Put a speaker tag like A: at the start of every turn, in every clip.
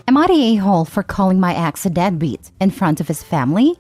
A: Am I the a-hole for calling my ex a deadbeat in front of his family?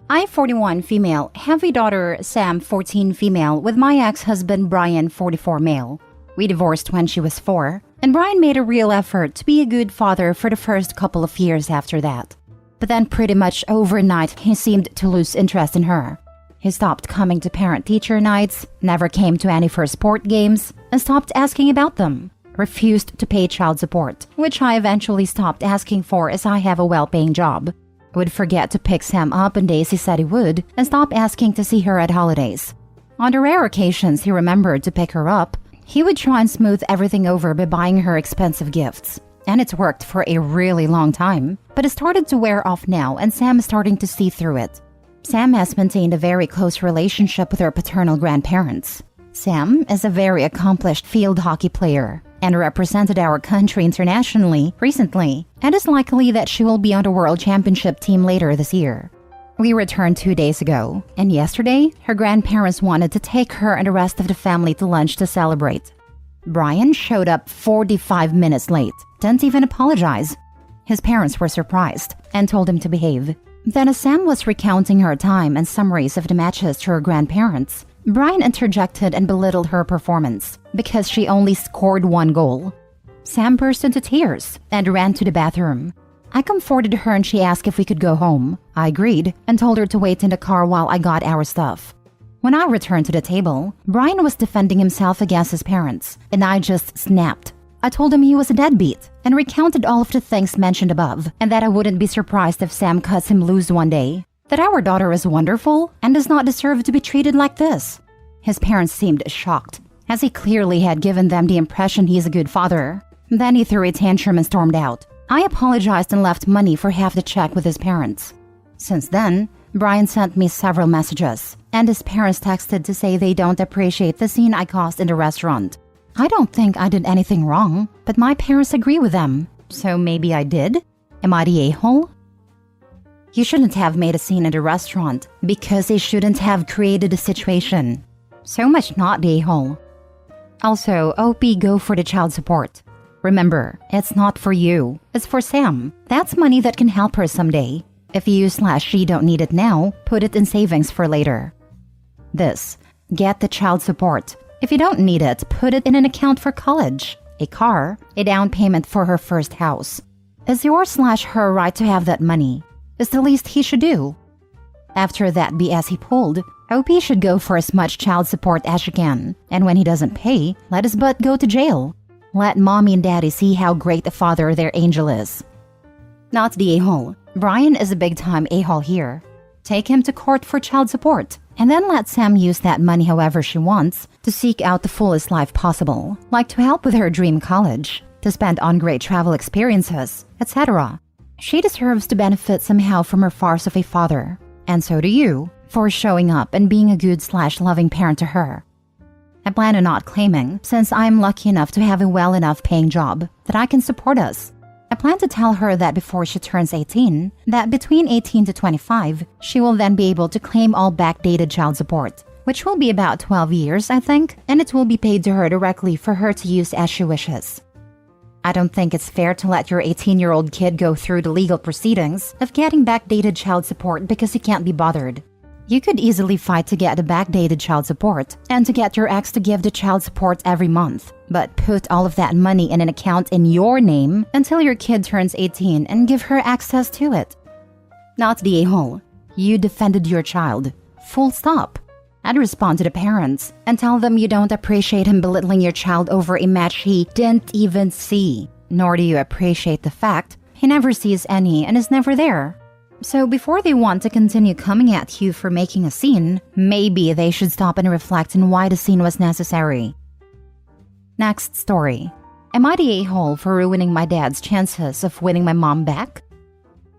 A: I, 41 female, have a daughter, Sam, 14 female, with my ex-husband, Brian, 44 male. We divorced when she was 4, and Brian made a real effort to be a good father for the first couple of years after that. But then pretty much overnight, he seemed to lose interest in her. He stopped coming to parent-teacher nights, never came to any of her sport games, and stopped asking about them. Refused to pay child support, which I eventually stopped asking for as I have a well-paying job. Would forget to pick Sam up on days he said he would, and stop asking to see her at holidays. On the rare occasions he remembered to pick her up, he would try and smooth everything over by buying her expensive gifts. And it's worked for a really long time, but it started to wear off now and Sam is starting to see through it. Sam has maintained a very close relationship with her paternal grandparents. Sam is a very accomplished field hockey player and represented our country internationally recently, and it's likely that she will be on the World Championship team later this year. We returned 2 days ago, and yesterday, her grandparents wanted to take her and the rest of the family to lunch to celebrate. Brian showed up 45 minutes late, didn't even apologize. His parents were surprised and told him to behave. Then as Sam was recounting her time and summaries of the matches to her grandparents, Brian interjected and belittled her performance because she only scored 1 goal. Sam burst into tears and ran to the bathroom. I comforted her and she asked if we could go home. I agreed and told her to wait in the car while I got our stuff. When I returned to the table, Brian was defending himself against his parents, and I just snapped. I told him he was a deadbeat and recounted all of the things mentioned above, and that I wouldn't be surprised if Sam cuts him loose one day. That our daughter is wonderful and does not deserve to be treated like this. His parents seemed shocked, as he clearly had given them the impression he is a good father. Then he threw a tantrum and stormed out. I apologized and left money for half the check with his parents. Since then, Brian sent me several messages, and his parents texted to say they don't appreciate the scene I caused in the restaurant. I don't think I did anything wrong, but my parents agree with them. So maybe I did? Am I the a-hole? You shouldn't have made a scene in the restaurant because they shouldn't have created a situation. So much not the a-hole. Also, OP, go for the child support. Remember, it's not for you, it's for Sam. That's money that can help her someday. If you/she don't need it now, put it in savings for later. This, get the child support. If you don't need it, put it in an account for college, a car, a down payment for her first house. It's your/her right to have that money. It's the least he should do. After that BS he pulled, OP should go for as much child support as she can, and when he doesn't pay, let his butt go to jail. Let mommy and daddy see how great a father their angel is. Not the a-hole. Brian is a big-time a-hole here. Take him to court for child support, and then let Sam use that money however she wants to seek out the fullest life possible, like to help with her dream college, to spend on great travel experiences, etc. She deserves to benefit somehow from her farce of a father, and so do you, for showing up and being a good/loving parent to her. I plan on not claiming, since I am lucky enough to have a well enough paying job that I can support us. I plan to tell her that before she turns 18, that between 18 to 25, she will then be able to claim all backdated child support, which will be about 12 years, I think, and it will be paid to her directly for her to use as she wishes. I don't think it's fair to let your 18-year-old kid go through the legal proceedings of getting backdated child support because he can't be bothered. You could easily fight to get the backdated child support and to get your ex to give the child support every month, but put all of that money in an account in your name until your kid turns 18 and give her access to it. Not the a-hole. You defended your child. Full stop. I'd respond to the parents and tell them you don't appreciate him belittling your child over a match he didn't even see, nor do you appreciate the fact he never sees any and is never there. So before they want to continue coming at you for making a scene, maybe they should stop and reflect on why the scene was necessary. Next story. Am I the a-hole for ruining my dad's chances of winning my mom back?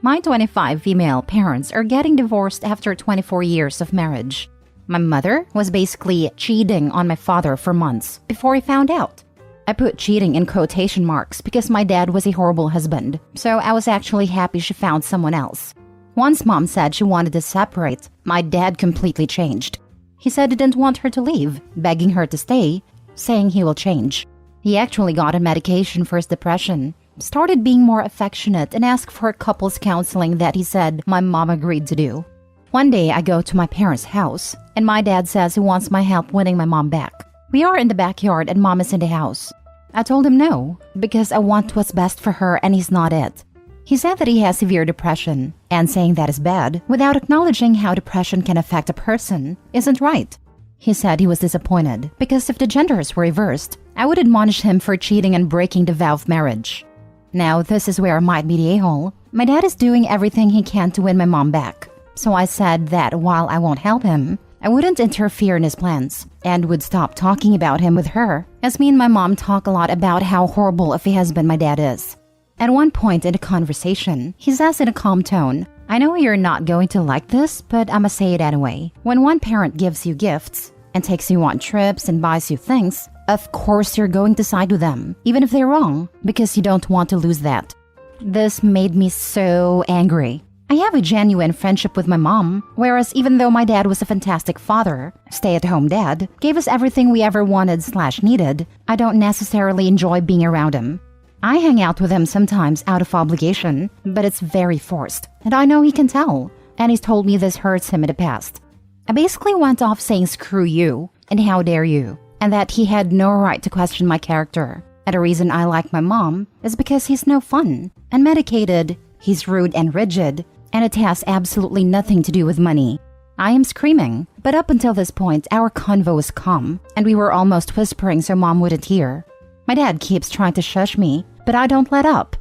A: My 25 female parents are getting divorced after 24 years of marriage. My mother was basically cheating on my father for months before he found out. I put cheating in quotation marks because my dad was a horrible husband, so I was actually happy she found someone else. Once mom said she wanted to separate, my dad completely changed. He said he didn't want her to leave, begging her to stay, saying he will change. He actually got on medication for his depression, started being more affectionate, and asked for couples counseling that he said my mom agreed to do. One day I go to my parents' house, and my dad says he wants my help winning my mom back. We are in the backyard and mom is in the house. I told him no, because I want what's best for her and he's not it. He said that he has severe depression, and saying that is bad, without acknowledging how depression can affect a person, isn't right. He said he was disappointed, because if the genders were reversed, I would admonish him for cheating and breaking the vow of marriage. Now, this is where I might be the a-hole. My dad is doing everything he can to win my mom back. So I said that while I won't help him, I wouldn't interfere in his plans, and would stop talking about him with her, as me and my mom talk a lot about how horrible of a husband my dad is. At one point in the conversation, he says in a calm tone, I know you're not going to like this, but I'ma say it anyway. When one parent gives you gifts, and takes you on trips and buys you things, of course you're going to side with them, even if they're wrong, because you don't want to lose that. This made me so angry. I have a genuine friendship with my mom, whereas even though my dad was a fantastic father, stay-at-home dad, gave us everything we ever wanted/needed, I don't necessarily enjoy being around him. I hang out with him sometimes out of obligation, but it's very forced, and I know he can tell, and he's told me this hurts him in the past. I basically went off saying screw you, and how dare you, and that he had no right to question my character. And the reason I like my mom is because he's no fun, unmedicated, he's rude and rigid, and it has absolutely nothing to do with money. I am screaming, but up until this point, our convo was calm, and we were almost whispering so mom wouldn't hear. My dad keeps trying to shush me, but I don't let up.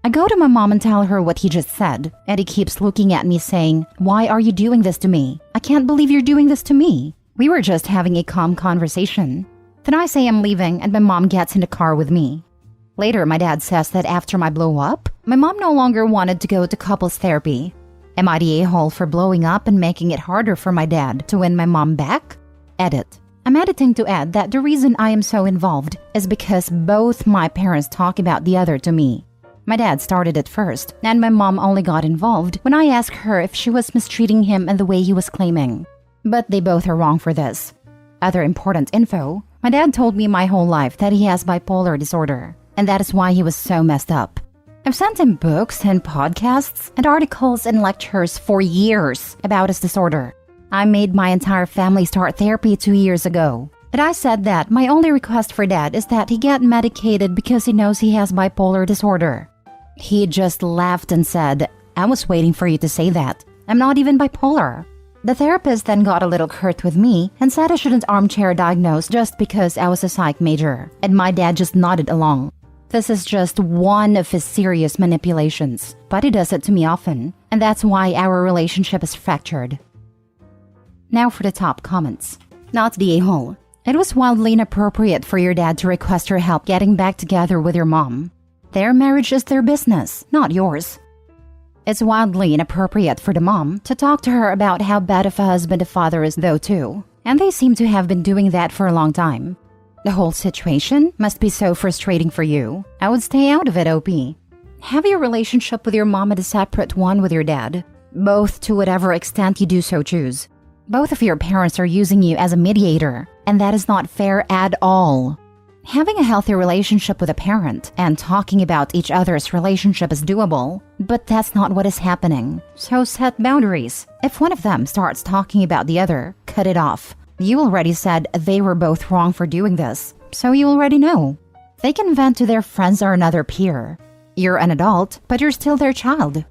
A: I go to my mom and tell her what he just said, and he keeps looking at me saying, why are you doing this to me? I can't believe you're doing this to me. We were just having a calm conversation. Then I say I'm leaving, and my mom gets in the car with me. Later, my dad says that after my blow up, my mom no longer wanted to go to couples therapy. Am I the a-hole for blowing up and making it harder for my dad to win my mom back? Edit. I'm editing to add that the reason I am so involved is because both my parents talk about the other to me. My dad started it first, and my mom only got involved when I asked her if she was mistreating him in the way he was claiming. But they both are wrong for this. Other important info, my dad told me my whole life that he has bipolar disorder, and that is why he was so messed up. I've sent him books and podcasts and articles and lectures for years about his disorder. I made my entire family start therapy 2 years ago. And I said that my only request for Dad is that he get medicated because he knows he has bipolar disorder. He just laughed and said, I was waiting for you to say that. I'm not even bipolar. The therapist then got a little curt with me and said I shouldn't armchair diagnose just because I was a psych major, and my dad just nodded along. This is just one of his serious manipulations, but he does it to me often, and that's why our relationship is fractured. Now for the top comments. Not the a-hole. It was wildly inappropriate for your dad to request your help getting back together with your mom. Their marriage is their business, not yours. It's wildly inappropriate for the mom to talk to her about how bad of a husband the father is though too, and they seem to have been doing that for a long time. The whole situation must be so frustrating for you. I would stay out of it, OP. Have your relationship with your mom and a separate one with your dad, both to whatever extent you do so choose. Both of your parents are using you as a mediator, and that is not fair at all. Having a healthy relationship with a parent and talking about each other's relationship is doable, but that's not what is happening. So set boundaries. If one of them starts talking about the other, cut it off. You already said they were both wrong for doing this, so you already know. They can vent to their friends or another peer. You're an adult, but you're still their child.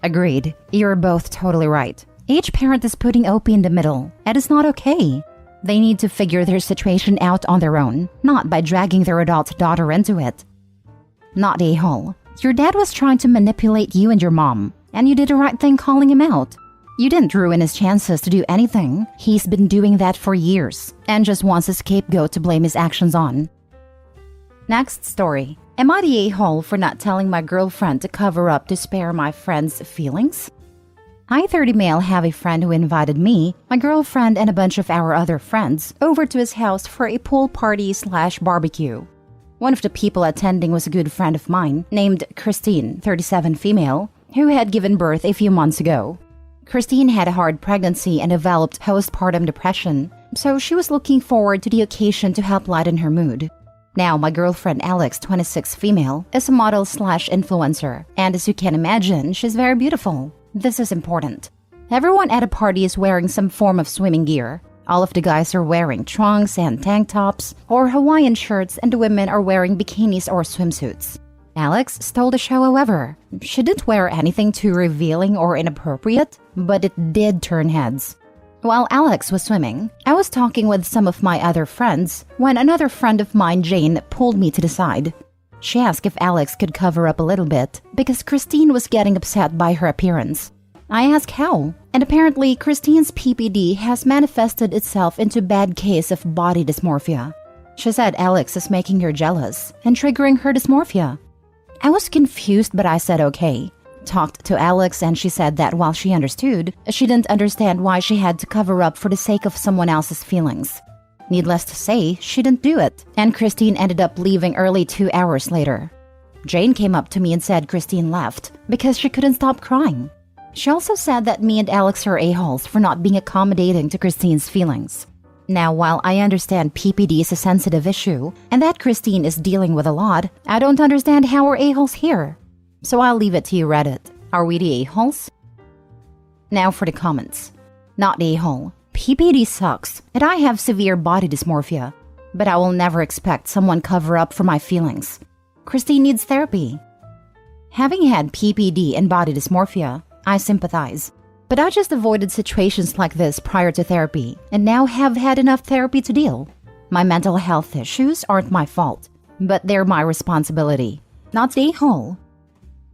A: Agreed. You're both totally right. Each parent is putting OP in the middle, and it's not okay. They need to figure their situation out on their own, not by dragging their adult daughter into it. Not a-hole. Your dad was trying to manipulate you and your mom, and you did the right thing calling him out. You didn't ruin his chances to do anything. He's been doing that for years, and just wants a scapegoat to blame his actions on. Next story. Am I the a-hole for not telling my girlfriend to cover up to spare my friend's feelings? I, 30 male, have a friend who invited me, my girlfriend, and a bunch of our other friends over to his house for a pool party/barbecue. One of the people attending was a good friend of mine named Christine, 37 female, who had given birth a few months ago. Christine had a hard pregnancy and developed postpartum depression, so she was looking forward to the occasion to help lighten her mood. Now, my girlfriend Alex, 26 female, is a model/influencer, and as you can imagine, she's very beautiful. This is important. Everyone at a party is wearing some form of swimming gear. All of the guys are wearing trunks and tank tops or Hawaiian shirts, and the women are wearing bikinis or swimsuits. Alex stole the show, however. She didn't wear anything too revealing or inappropriate, but it did turn heads. While Alex was swimming, I was talking with some of my other friends when another friend of mine, Jane, pulled me to the side. She asked if Alex could cover up a little bit because Christine was getting upset by her appearance. I asked how, and apparently Christine's PPD has manifested itself into a bad case of body dysmorphia. She said Alex is making her jealous and triggering her dysmorphia. I was confused, but I said okay. Talked to Alex and she said that while she understood, she didn't understand why she had to cover up for the sake of someone else's feelings. Needless to say, she didn't do it, and Christine ended up leaving early 2 hours later. Jane came up to me and said Christine left because she couldn't stop crying. She also said that me and Alex are a-holes for not being accommodating to Christine's feelings. Now, while I understand PPD is a sensitive issue and that Christine is dealing with a lot, I don't understand how we're a-holes here. So I'll leave it to you, Reddit. Are we the a-holes? Now for the comments. Not a-hole. PPD sucks, and I have severe body dysmorphia. But I will never expect someone cover up for my feelings. Christine needs therapy. Having had PPD and body dysmorphia, I sympathize. But I just avoided situations like this prior to therapy, and now have had enough therapy to deal. My mental health issues aren't my fault, but they're my responsibility. Not the a-hole.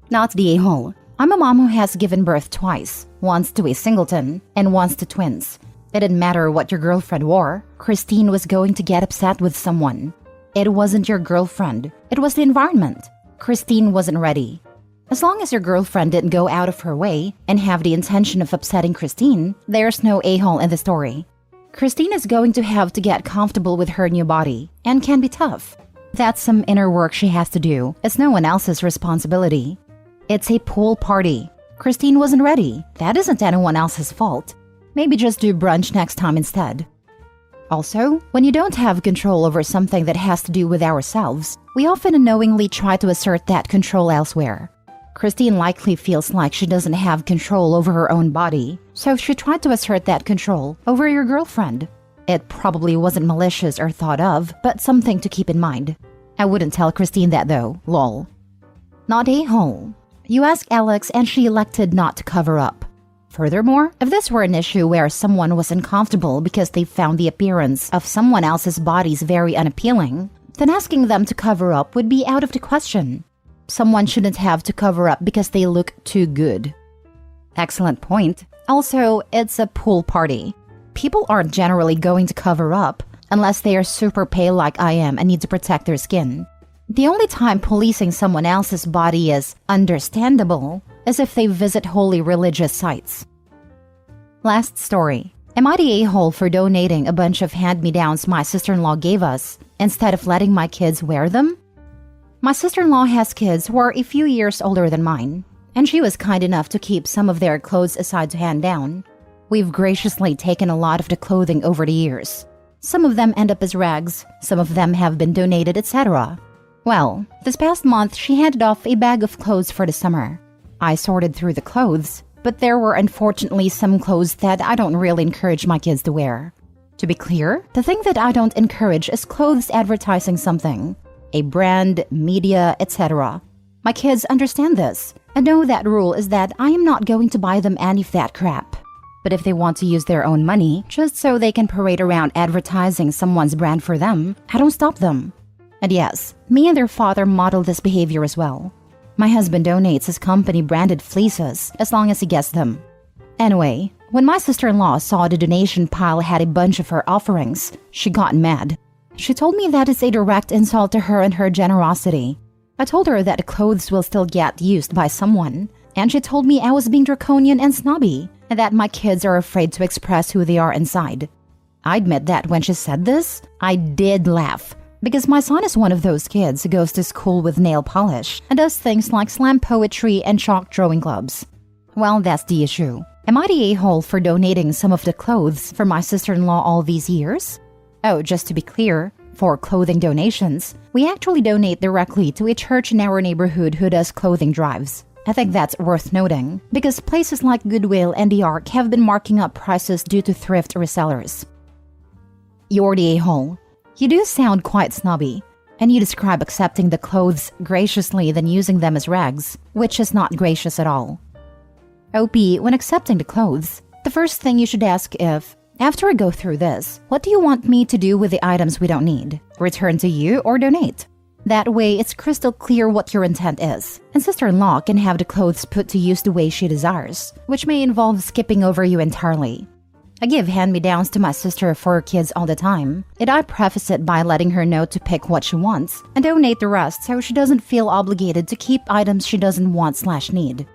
A: Not the a-hole. I'm a mom who has given birth twice, once to a singleton and once to twins. It didn't matter what your girlfriend wore, Christine was going to get upset with someone. It wasn't your girlfriend, it was the environment. Christine wasn't ready. As long as your girlfriend didn't go out of her way and have the intention of upsetting Christine, there's no a-hole in the story. Christine is going to have to get comfortable with her new body and can be tough. That's some inner work she has to do. It's no one else's responsibility. It's a pool party. Christine wasn't ready. That isn't anyone else's fault. Maybe just do brunch next time instead. Also, when you don't have control over something that has to do with ourselves, we often unknowingly try to assert that control elsewhere. Christine likely feels like she doesn't have control over her own body, so she tried to assert that control over your girlfriend. It probably wasn't malicious or thought of, but something to keep in mind. I wouldn't tell Christine that though, lol. Not a-hole. You asked Alex and she elected not to cover up. Furthermore, if this were an issue where someone was uncomfortable because they found the appearance of someone else's bodies very unappealing, then asking them to cover up would be out of the question. Someone shouldn't have to cover up because they look too good. Excellent point. Also, it's a pool party. People aren't generally going to cover up unless they are super pale like I am and need to protect their skin. The only time policing someone else's body is understandable is if they visit holy religious sites. Last story. Am I the a-hole for donating a bunch of hand-me-downs my sister-in-law gave us instead of letting my kids wear them? My sister-in-law has kids who are a few years older than mine, and she was kind enough to keep some of their clothes aside to hand down. We've graciously taken a lot of the clothing over the years. Some of them end up as rags, some of them have been donated, etc. Well, this past month she handed off a bag of clothes for the summer. I sorted through the clothes, but there were unfortunately some clothes that I don't really encourage my kids to wear. To be clear, the thing that I don't encourage is clothes advertising something. A brand, media, etc. My kids understand this and know that rule is that I am not going to buy them any of that crap. But if they want to use their own money just so they can parade around advertising someone's brand for them, I don't stop them. And yes, me and their father model this behavior as well. My husband donates his company branded fleeces as long as he gets them. Anyway, when my sister-in-law saw the donation pile had a bunch of her offerings, she got mad. She told me that it's a direct insult to her and her generosity. I told her that the clothes will still get used by someone, and she told me I was being draconian and snobby, and that my kids are afraid to express who they are inside. I admit that when she said this, I did laugh, because my son is one of those kids who goes to school with nail polish and does things like slam poetry and chalk drawing clubs. Well, that's the issue. Am I the a-hole for donating some of the clothes for my sister-in-law all these years? Oh, just to be clear, for clothing donations, we actually donate directly to a church in our neighborhood who does clothing drives. I think that's worth noting, because places like Goodwill and the Ark have been marking up prices due to thrift resellers. You're the a-hole. You do sound quite snobby, and you describe accepting the clothes graciously than using them as rags, which is not gracious at all. OP, when accepting the clothes, the first thing you should ask if, after I go through this, what do you want me to do with the items we don't need? Return to you or donate? That way, it's crystal clear what your intent is, and sister-in-law can have the clothes put to use the way she desires, which may involve skipping over you entirely. I give hand-me-downs to my sister for her kids all the time, and I preface it by letting her know to pick what she wants and donate the rest so she doesn't feel obligated to keep items she doesn't want/need.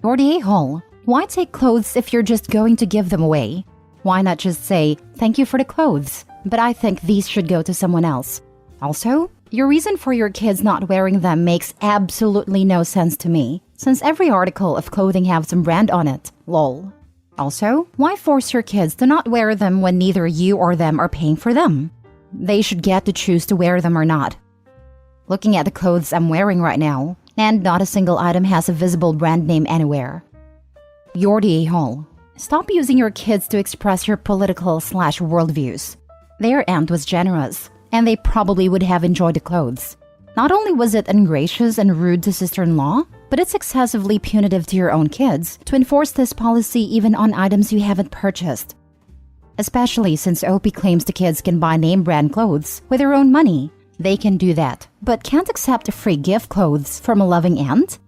A: You're the a-hole. Why take clothes if you're just going to give them away? Why not just say, thank you for the clothes, but I think these should go to someone else? Also, your reason for your kids not wearing them makes absolutely no sense to me, since every article of clothing has some brand on it, lol. Also, why force your kids to not wear them when neither you or them are paying for them? They should get to choose to wear them or not. Looking at the clothes I'm wearing right now, and not a single item has a visible brand name anywhere. You're the a-hole. Stop using your kids to express your political/worldviews. Their aunt was generous, and they probably would have enjoyed the clothes. Not only was it ungracious and rude to sister-in-law, but it's excessively punitive to your own kids to enforce this policy even on items you haven't purchased. Especially since OP claims the kids can buy name-brand clothes with their own money. They can do that, but can't accept free gift clothes from a loving aunt?